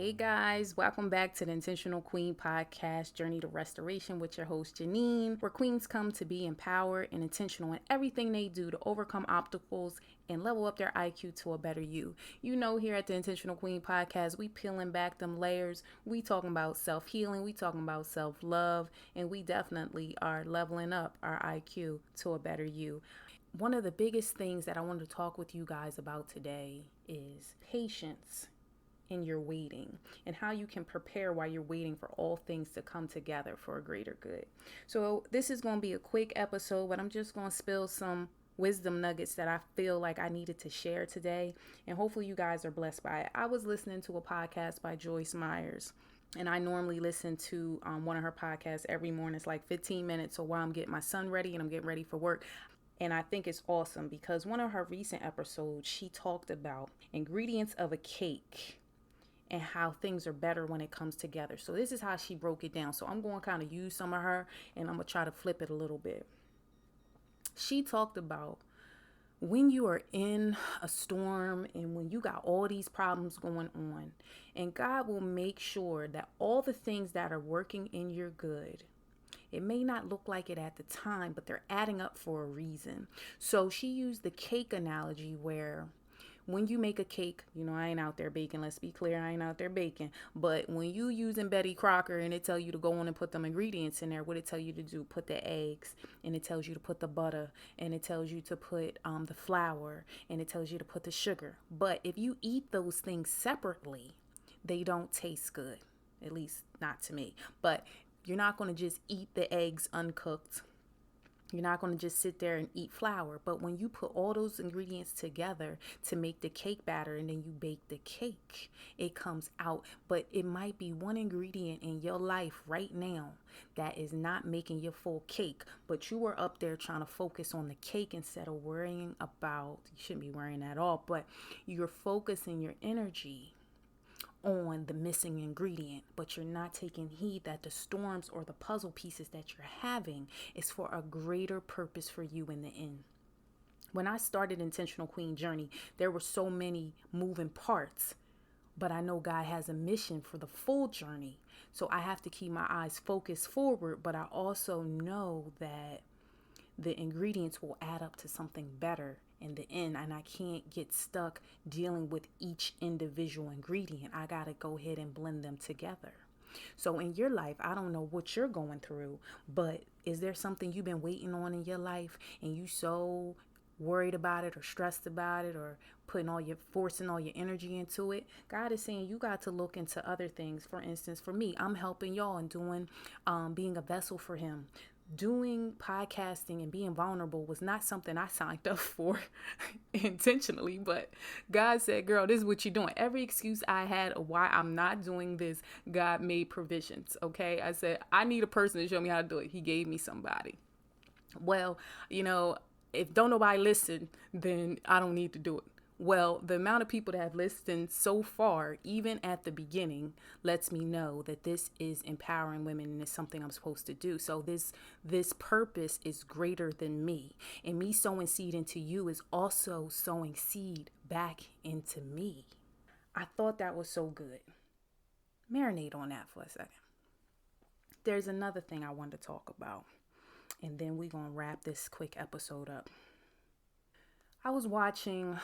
Hey guys, welcome back to the Intentional Queen Podcast, Journey to Restoration with your host Janine, where queens come to be empowered and intentional in everything they do to overcome obstacles and level up their IQ to a better you. You know, here at the Intentional Queen Podcast, we peeling back them layers. We talking about self-healing, we talking about self-love, and we definitely are leveling up our IQ to a better you. One of the biggest things that I want to talk with you guys about today is patience in your waiting and how you can prepare while you're waiting for all things to come together for a greater good. So this is going to be a quick episode, but I'm just going to spill some wisdom nuggets that I feel like I needed to share today, and hopefully you guys are blessed by it. I was listening to a podcast by Joyce Myers, and I normally listen to one of her podcasts every morning. It's like 15 minutes, so while I'm getting my son ready and I'm getting ready for work. And I think it's awesome because one of her recent episodes, she talked about ingredients of a cake and how things are better when it comes together. So this is how she broke it down. So I'm going to kind of use some of her and I'm going to try to flip it a little bit. She talked about when you are in a storm and when you got all these problems going on, and God will make sure that all the things that are working in your good, it may not look like it at the time, but they're adding up for a reason. So she used the cake analogy where when you make a cake, you know, I ain't out there baking. Let's be clear, I ain't out there baking. But when you using Betty Crocker and it tell you to go on and put them ingredients in there, what it tell you to do? Put the eggs, and it tells you to put the butter, and it tells you to put the flour, and it tells you to put the sugar. But if you eat those things separately, they don't taste good, at least not to me. But you're not going to just eat the eggs uncooked. You're not going to just sit there and eat flour. But when you put all those ingredients together to make the cake batter and then you bake the cake, it comes out. But it might be one ingredient in your life right now that is not making your full cake. But you were up there trying to focus on the cake instead of worrying about, you shouldn't be worrying at all, but you're focusing your energy on the missing ingredient, but you're not taking heed that the storms or the puzzle pieces that you're having is for a greater purpose for you in the end. When I started Intentional Queen Journey, there were so many moving parts, but I know God has a mission for the full journey. So I have to keep my eyes focused forward, but I also know that the ingredients will add up to something better in the end, and I can't get stuck dealing with each individual ingredient. I got to go ahead and blend them together. So in your life, I don't know what you're going through, but is there something you've been waiting on in your life and you so worried about it or stressed about it or forcing all your energy into it? God is saying you got to look into other things. For instance, for me, I'm helping y'all and doing being a vessel for him. Doing podcasting and being vulnerable was not something I signed up for intentionally, but God said, girl, this is what you're doing. Every excuse I had of why I'm not doing this, God made provisions. Okay. I said, I need a person to show me how to do it. He gave me somebody. Well, if don't nobody listen, then I don't need to do it. Well, the amount of people that have listened so far, even at the beginning, lets me know that this is empowering women and it's something I'm supposed to do. So this purpose is greater than me. And me sowing seed into you is also sowing seed back into me. I thought that was so good. Marinate on that for a second. There's another thing I wanted to talk about, and then we're going to wrap this quick episode up. I was watching...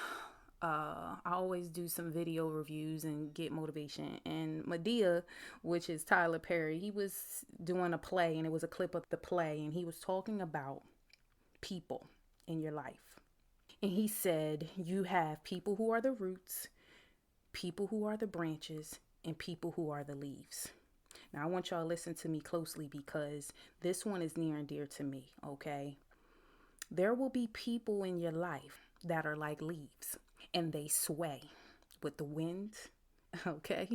I always do some video reviews and get motivation. And Medea, which is Tyler Perry, he was doing a play, and it was a clip of the play, and he was talking about people in your life. And he said, you have people who are the roots, people who are the branches, and people who are the leaves. Now, I want y'all to listen to me closely because this one is near and dear to me, okay? There will be people in your life that are like leaves. And they sway with the wind, okay?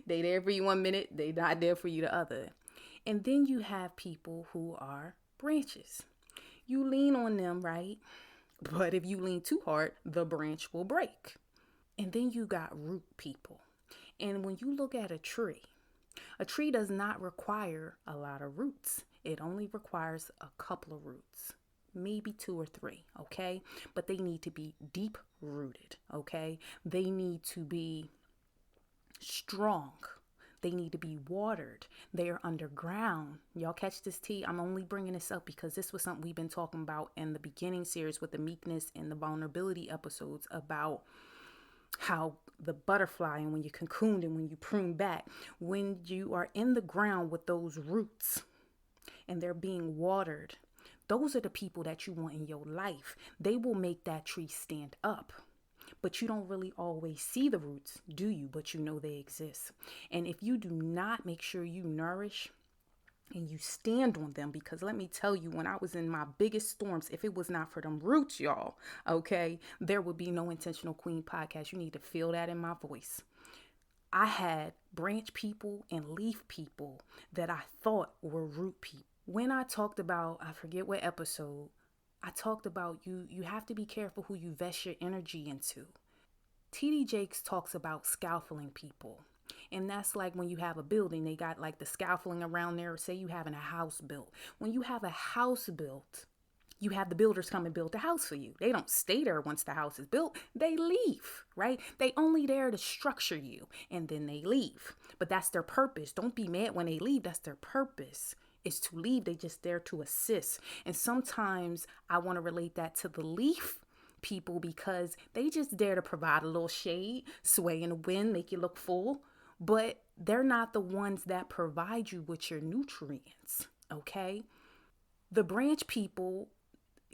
They there for you 1 minute, they not there for you the other. And then you have people who are branches. You lean on them, right? But if you lean too hard, the branch will break. And then you got root people. And when you look at a tree does not require a lot of roots. It only requires a couple of roots. Maybe 2 or 3, okay? But they need to be deep rooted, okay? They need to be strong. They need to be watered. They are underground. Y'all catch this tea? I'm only bringing this up because this was something we've been talking about in the beginning series with the meekness and the vulnerability episodes about how the butterfly and when you cocooned and when you prune back, when you are in the ground with those roots and they're being watered, those are the people that you want in your life. They will make that tree stand up. But you don't really always see the roots, do you? But you know they exist. And if you do not make sure you nourish and you stand on them, because let me tell you, when I was in my biggest storms, if it was not for them roots, y'all, okay, there would be no Intentional Queen podcast. You need to feel that in my voice. I had branch people and leaf people that I thought were root people. When I talked about, I forget what episode, I talked about you have to be careful who you vest your energy into. TD Jakes talks about scaffolding people. And that's like when you have a building, they got like the scaffolding around there. Say you having a house built. When you have a house built, you have the builders come and build the house for you. They don't stay there once the house is built. They leave, right? They only there to structure you and then they leave. But that's their purpose. Don't be mad when they leave. That's their purpose. Is to leave. They just there to assist. And sometimes I want to relate that to the leaf people because they just there to provide a little shade, sway in the wind, make you look full, but they're not the ones that provide you with your nutrients. Okay. The branch people,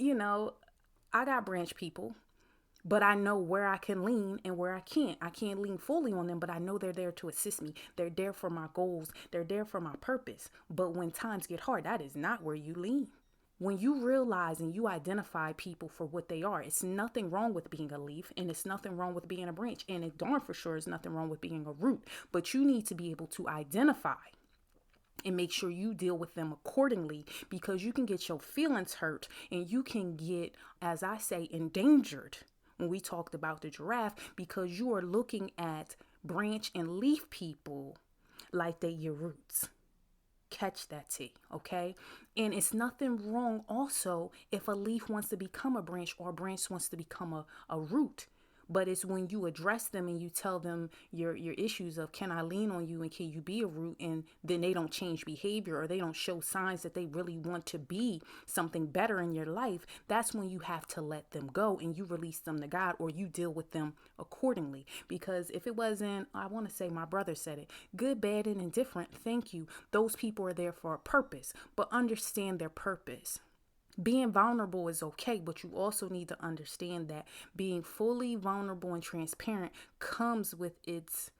I got branch people, but I know where I can lean and where I can't. I can't lean fully on them, but I know they're there to assist me. They're there for my goals. They're there for my purpose. But when times get hard, that is not where you lean. When you realize and you identify people for what they are, it's nothing wrong with being a leaf and it's nothing wrong with being a branch. And it darn for sure is nothing wrong with being a root. But you need to be able to identify and make sure you deal with them accordingly, because you can get your feelings hurt and you can get, as I say, endangered. When we talked about the giraffe, because you are looking at branch and leaf people like they your roots. Catch that tea, okay? And it's nothing wrong also if a leaf wants to become a branch or a branch wants to become a root. But it's when you address them and you tell them your issues of, can I lean on you and can you be a root? And then they don't change behavior or they don't show signs that they really want to be something better in your life. That's when you have to let them go and you release them to God, or you deal with them accordingly. Because if it wasn't, I want to say my brother said it, good, bad, and indifferent, thank you. Those people are there for a purpose, but understand their purpose. Being vulnerable is okay, but you also need to understand that being fully vulnerable and transparent comes with its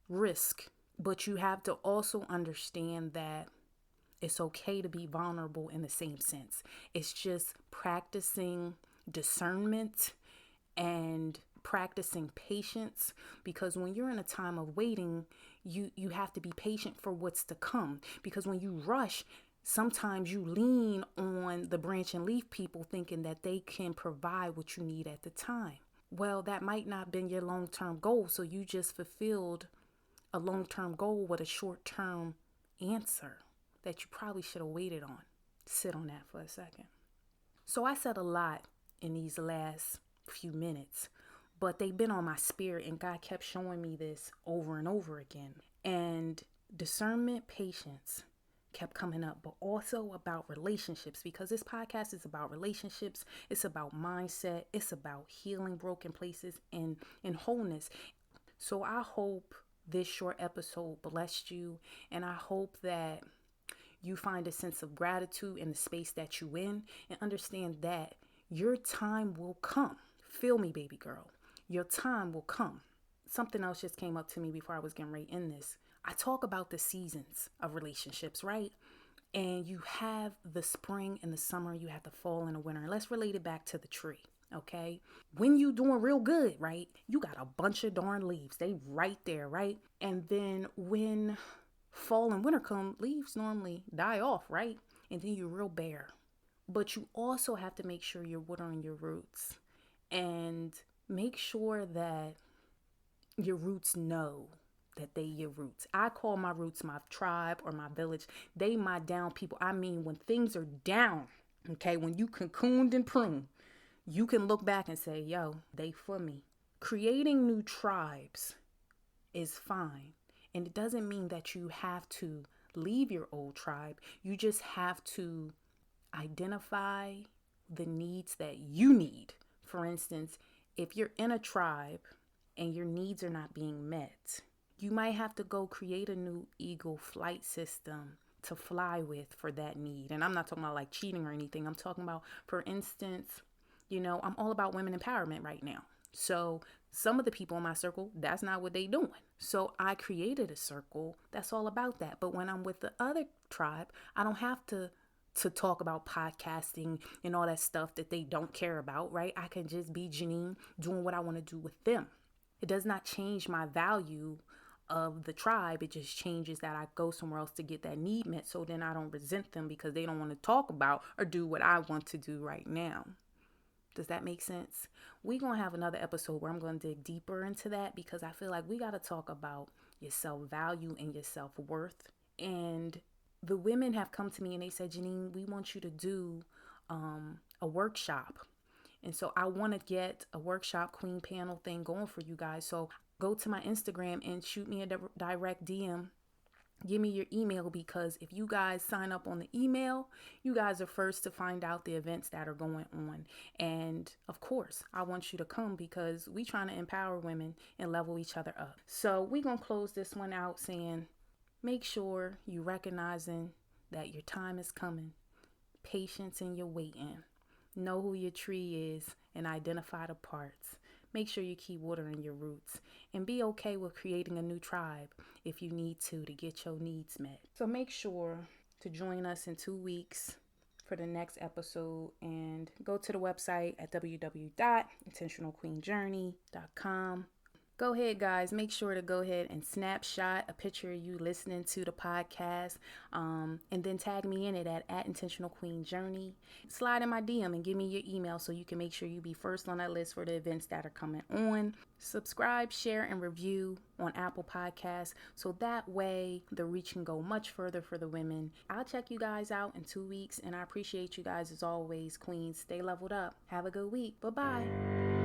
risk. But you have to also understand that it's okay to be vulnerable in the same sense. It's just practicing discernment and practicing patience, because when you're in a time of waiting, you have to be patient for what's to come. Because when you rush, sometimes you lean on the branch and leaf people thinking that they can provide what you need at the time. Well, that might not have been your long-term goal. So you just fulfilled a long-term goal with a short-term answer that you probably should have waited on. Sit on that for a second. So I said a lot in these last few minutes, but they've been on my spirit and God kept showing me this over and over again. And discernment, patience kept coming up, but also about relationships, because this podcast is about relationships. It's about mindset. It's about healing broken places and wholeness. So I hope this short episode blessed you, and I hope that you find a sense of gratitude in the space that you in, and understand that your time will come. Feel me, baby girl. Your time will come. Something else just came up to me before I was getting right in this. I talk about the seasons of relationships, right? And you have the spring and the summer, you have the fall and the winter. Let's relate it back to the tree, okay? When you doing real good, right? You got a bunch of darn leaves. They right there, right? And then when fall and winter come, leaves normally die off, right? And then you're real bare. But you also have to make sure you're watering your roots and make sure that your roots know that they your roots. I call my roots my tribe or my village. They my down people. I mean, when things are down, okay, when you cocooned and pruned, you can look back and say, yo, they for me. Creating new tribes is fine. And it doesn't mean that you have to leave your old tribe. You just have to identify the needs that you need. For instance, if you're in a tribe and your needs are not being met, you might have to go create a new eagle flight system to fly with for that need. And I'm not talking about like cheating or anything. I'm talking about, for instance, I'm all about women empowerment right now. So some of the people in my circle, that's not what they doing. So I created a circle that's all about that. But when I'm with the other tribe, I don't have to talk about podcasting and all that stuff that they don't care about, right? I can just be Janine doing what I want to do with them. It does not change my value of the tribe. It just changes that I go somewhere else to get that need met. So then I don't resent them because they don't want to talk about or do what I want to do right now. Does that make sense? We're going to have another episode where I'm going to dig deeper into that, because I feel like we got to talk about your self-value and your self-worth. And the women have come to me and they said, Janine, we want you to do a workshop. And so I want to get a workshop queen panel thing going for you guys. So go to my Instagram and shoot me a direct DM. Give me your email, because if you guys sign up on the email, you guys are first to find out the events that are going on. And of course, I want you to come, because we trying to empower women and level each other up. So we're going to close this one out saying, make sure you recognizing that your time is coming. Patience in your waiting. Know who your tree is and identify the parts. Make sure you keep watering your roots, and be okay with creating a new tribe if you need to get your needs met. So make sure to join us in 2 weeks for the next episode, and go to the website at www.intentionalqueenjourney.com. Go ahead, guys. Make sure to go ahead and snapshot a picture of you listening to the podcast, and then tag me in it at Intentional Queen Journey. Slide in my DM and give me your email so you can make sure you be first on that list for the events that are coming on. Subscribe, share, and review on Apple Podcasts, so that way the reach can go much further for the women. I'll check you guys out in 2 weeks, and I appreciate you guys as always, queens. Stay leveled up. Have a good week. Bye-bye.